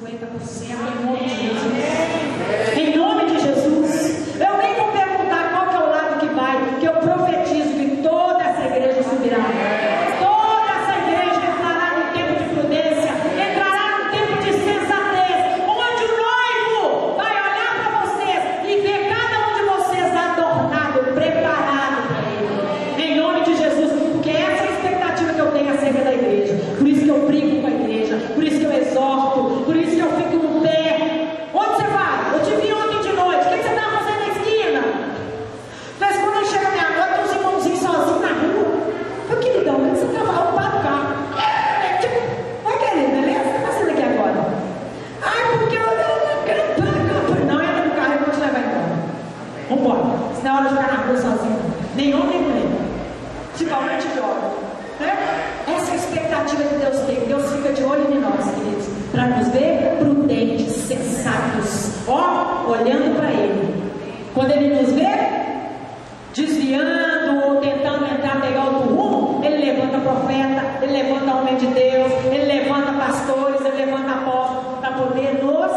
50% em nome de Jesus. Em nome de Jesus. Eu nem vou perguntar qual que é o lado que vai, que eu profetizo que toda essa igreja subirá. Toda essa igreja entrará no tempo de prudência, entrará no tempo de sensatez, onde o noivo vai olhar para vocês e ver cada um de vocês adornado, preparado para ele. Em nome de Jesus, porque essa é a expectativa que eu tenho acerca da igreja. Por isso que eu brigo com a igreja, por isso que eu exorto, por isso que eu fico no pé. Onde você vai? Eu te vi ontem de noite. O que você estava fazendo na esquina? Mas quando chega meia-noite, tem uns irmãozinhos sozinhos na rua. Eu, queridão, onde você estava? Eu paro o carro. Oi, querido, beleza? O que você está fazendo aqui agora? Ai, porque eu falei, não, entra no carro e eu vou te levar embora. Vambora. Isso não é hora de ficar na rua sozinho. Nem homem, nem mulher. Principalmente jovem. Essa é a expectativa que Deus tem. Deus fica de olho em nós, queridos, para nos ver prudentes, sensatos, olhando para Ele. Quando Ele nos vê desviando ou tentando entrar, pegar outro rumo, Ele levanta profeta, Ele levanta homem de Deus, Ele levanta pastores, Ele levanta apóstolos para poder nos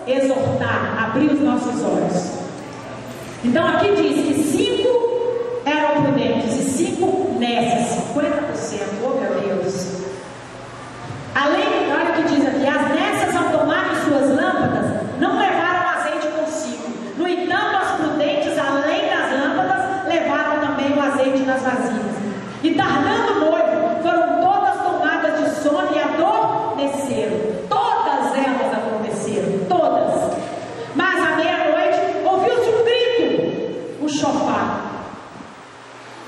exortar, abrir os nossos olhos. Então aqui diz que 5 eram prudentes e 5 nessas, 50%. Oh meu Deus! Além, olha o que diz aqui: as nessas, ao tomarem suas lâmpadas, não levaram azeite consigo. No entanto, as prudentes, além das lâmpadas, levaram também o azeite nas vasilhas. E tardando o noivo, foram todas tomadas de sono e adormeceram. Todas elas adormeceram, todas. Mas à meia-noite ouviu-se um grito, um chofar.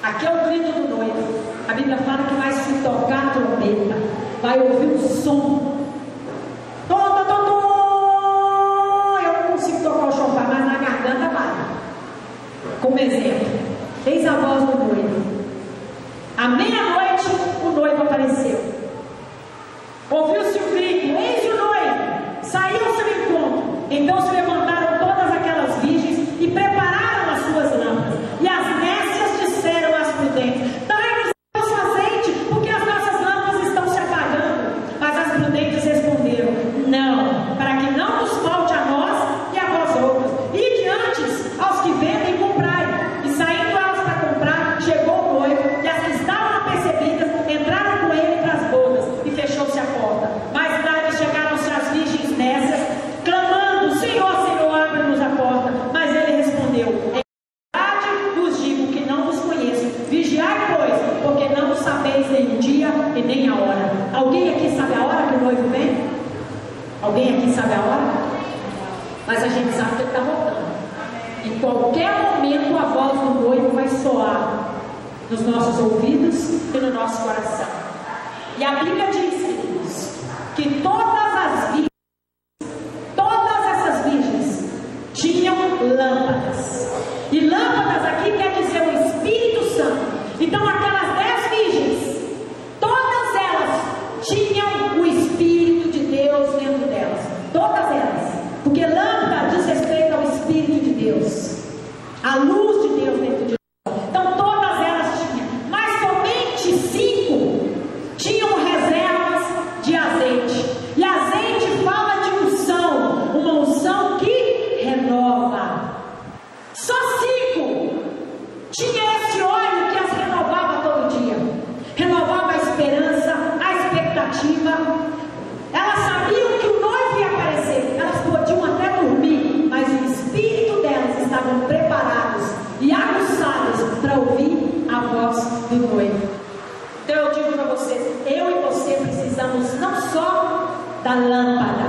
Aqui é o grito do noivo. A Bíblia fala que vai se tocar a trombeta, vai ouvir o som. Eu não consigo tocar o chofar, mas na garganta vai. Como exemplo, eis a voz do noivo. À meia-noite o noivo apareceu. Ouviu-se o grito, eis o noivo. Saiu ao seu encontro. Então se levantaram todas aquelas virgens e prepararam as suas lâmpadas. E as nécias disseram às prudentes: dai-nos nosso azeite, porque as nossas lâmpadas estão se apagando. Mas as prudentes responderam: não, para que não nos falte a nós e a vós outros. Ide antes aos que vendem e comprai. E saindo elas para comprar, chegou o noivo, e as que estavam apercebidas entraram com ele para as bodas, e fechou-se a porta. Mais tarde chegaram-se as virgens nécias, clamando: Senhor, Senhor, abre-nos a porta. Mas ele respondeu: em verdade vos digo que não vos conheço. Vigiai, pois, porque não sabeis nem o dia e nem a hora. Alguém aqui sabe a hora que o noivo vem? Alguém aqui sabe a hora? Mas a gente sabe que ele está voltando. Em qualquer momento a voz do noivo vai soar nos nossos ouvidos e no nosso coração. E a Bíblia diz, queridos, que todas essas virgens tinham lâmpadas. E lâmpadas aqui quer dizer o Espírito Santo. Então aquelas 10 virgens, todas elas tinham o Espírito de Deus dentro delas. Todas elas. Porque lâmpada diz respeito ao Espírito de Deus, a luz de Deus dentro de nós. Então todas elas tinham. Mas somente 5 tinham reservas de azeite. E azeite fala de unção, uma unção que renova. Só 5 tinha esse óleo que as renovava todo dia. Renovava a esperança, a expectativa. Elas sabiam que o noivo ia aparecer. Elas podiam até dormir, mas o espírito delas estavam preparados e aguçados para ouvir a voz do noivo. Então eu digo para vocês, eu e você precisamos não só da lâmpada,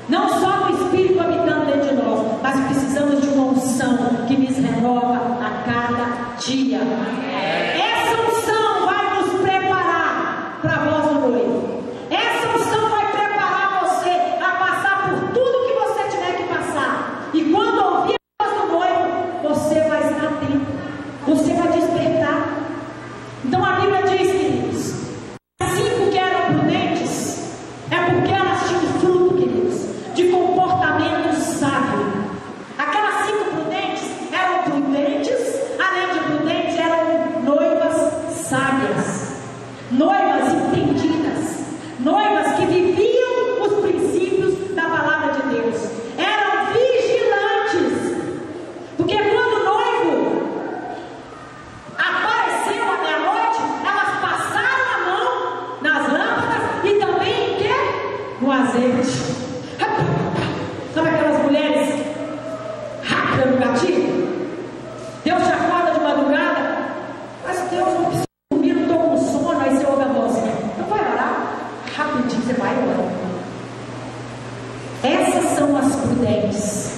não só do Espírito habitando dentro de nós, mas precisamos de uma unção que nos renova a cada dia. Essa unção vai nos preparar para a voz do noivo. Essa unção vai preparar você a passar por tudo que você tiver que passar. E quando ouvir a voz do noivo, você vai estar atento, você vai despertar. Então a Bíblia diz, queridos, as 5 que eram prudentes é porque elas tinham no azeite. Sabe aquelas mulheres rápidas no gatilho? Deus te acorda de madrugada, mas Deus não precisa dormir, não estou com sono. Aí você ouve a voz, não vai orar? Rapidinho você vai orar. Essas são as prudentes,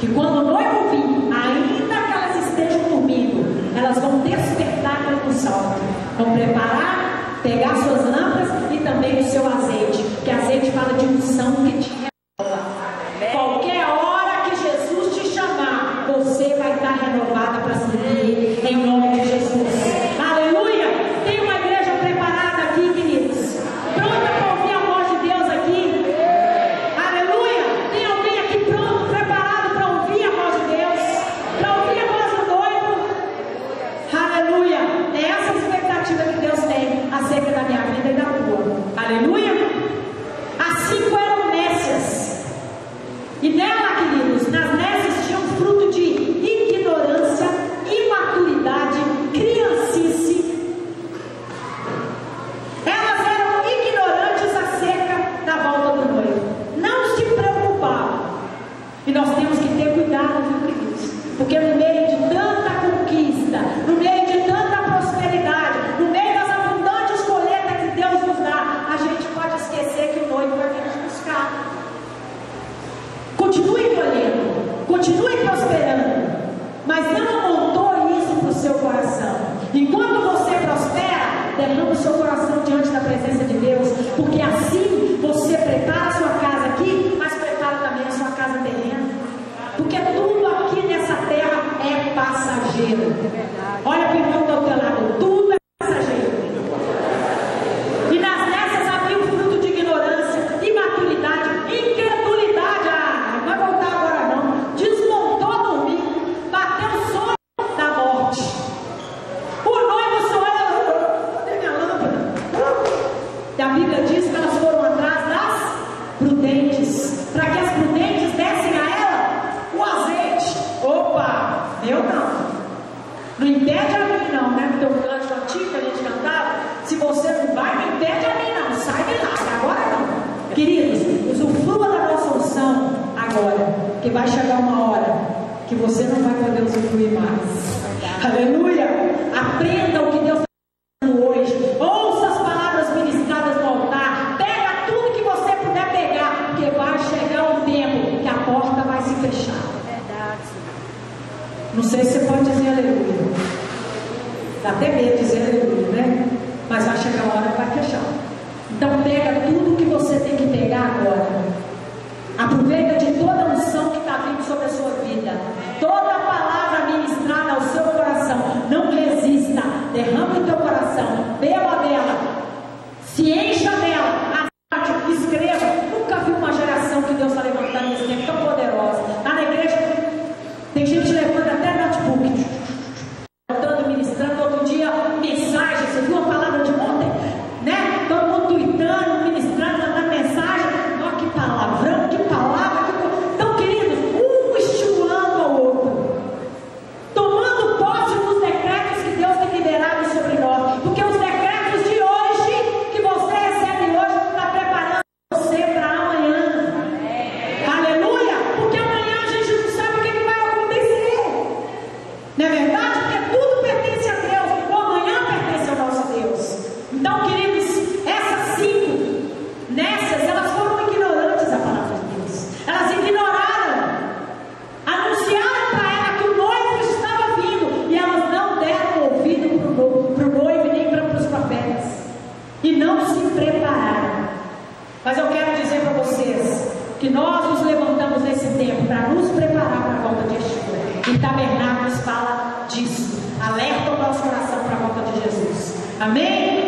que quando o noivo vir, ainda que elas estejam dormindo, elas vão despertar pelo salto, vão preparar, pegar suas lâmpadas e também o seu azeite, que azeite fala de unção que te renova. Qualquer hora que Jesus te chamar, você vai estar renovada para seguir em nome de Jesus. Aleluia! Tem uma igreja preparada aqui, queridos, pronta para ouvir a voz de Deus aqui. Aleluia! Tem alguém aqui pronto, preparado para ouvir a voz de Deus, para ouvir a voz do noivo? Aleluia! É essa expectativa que Deus tem acerca da minha vida e da tua. Aleluia! As 5 eram nécias, e nela, queridos, nas nécias tinha um fruto de ignorância, imaturidade, criancice. Elas eram ignorantes acerca da volta do noivo, não se preocupavam. E nós temos que ter cuidado, viu, queridos? Porque no meio de tanta conquista, no meio de tanta prosperidade, no meio das abundantes colheitas que Deus nos dá, a gente pode esquecer que o noivo vai vir nos buscar. Continue colhendo, continue prosperando, mas não amontoe isso para o seu coração. Enquanto você prospera, derrama o seu coração diante da presença de Deus, porque assim você prepara a sua casa aqui, mas prepara também a sua casa terrena, porque tudo aqui nessa terra é passageiro. Olha para o irmão do teu lado, tudo é passageiro. E nas nessas havia um fruto de ignorância, imaturidade, incredulidade. Não vai voltar agora não. Desmontou dormir, bateu o sono da morte. O noivo se olha, cadê minha lâmpada? E a Bíblia diz que elas foram atrás das prudentes, para que as prudentes dessem a ela o azeite. Opa, eu não. Não impede a mim não, né? Porque o canto antigo que a gente cantava, se você não vai, não impede a mim não, sai de lá, agora não. Queridos, usufrua da nossa unção agora, que vai chegar uma hora que você não vai poder usufruir mais. Aleluia! Aprenda o que Deus está fazendo hoje, ouça as palavras ministradas no altar, pega tudo que você puder pegar, porque vai chegar um tempo que a porta vai se fechar. Não sei se você pode dizer aleluia. Dá até medo de dizer aleluia, né? Mas vai chegar a hora que vai fechar. Então pega tudo que você tem que pegar agora. Aproveita de toda a unção que está vindo sobre a sua vida. Toda a palavra ministrada ao seu coração. Não resista. Derrama o teu coração. Beba dela. Se encha dela. Escreva. Nunca vi uma geração que Deus está levantando nesse tempo tão poderosa. Lá na igreja tem gente levando até notebook, ministrando todo dia mensagem. Você viu a palavra de ontem? Né? Todo mundo tuitando, ministrando, mandando mensagem. Olha que palavrão, que palavra. Então, queridos, um estimulando ao outro, tomando posse dos decretos que Deus tem liberado sobre nós. Porque os decretos de hoje, que você recebe hoje, está preparando você para amanhã. Aleluia! Porque amanhã a gente não sabe o que vai acontecer. Não é verdade? Porque tudo pertence a Deus. O amanhã pertence ao nosso Deus. Então, queridos, essas 5 nessas, elas foram ignorantes da palavra de Deus. Elas ignoraram. Anunciaram para ela que o noivo estava vindo. E elas não deram ouvido para o noivo nem para os profetas. E não se prepararam. Mas eu quero dizer para vocês que nós nos levantamos nesse tempo para nos preparar para a volta de Yeshua. E Tabernáculos fala disso. Alerta o nosso coração para a volta de Jesus. Amém?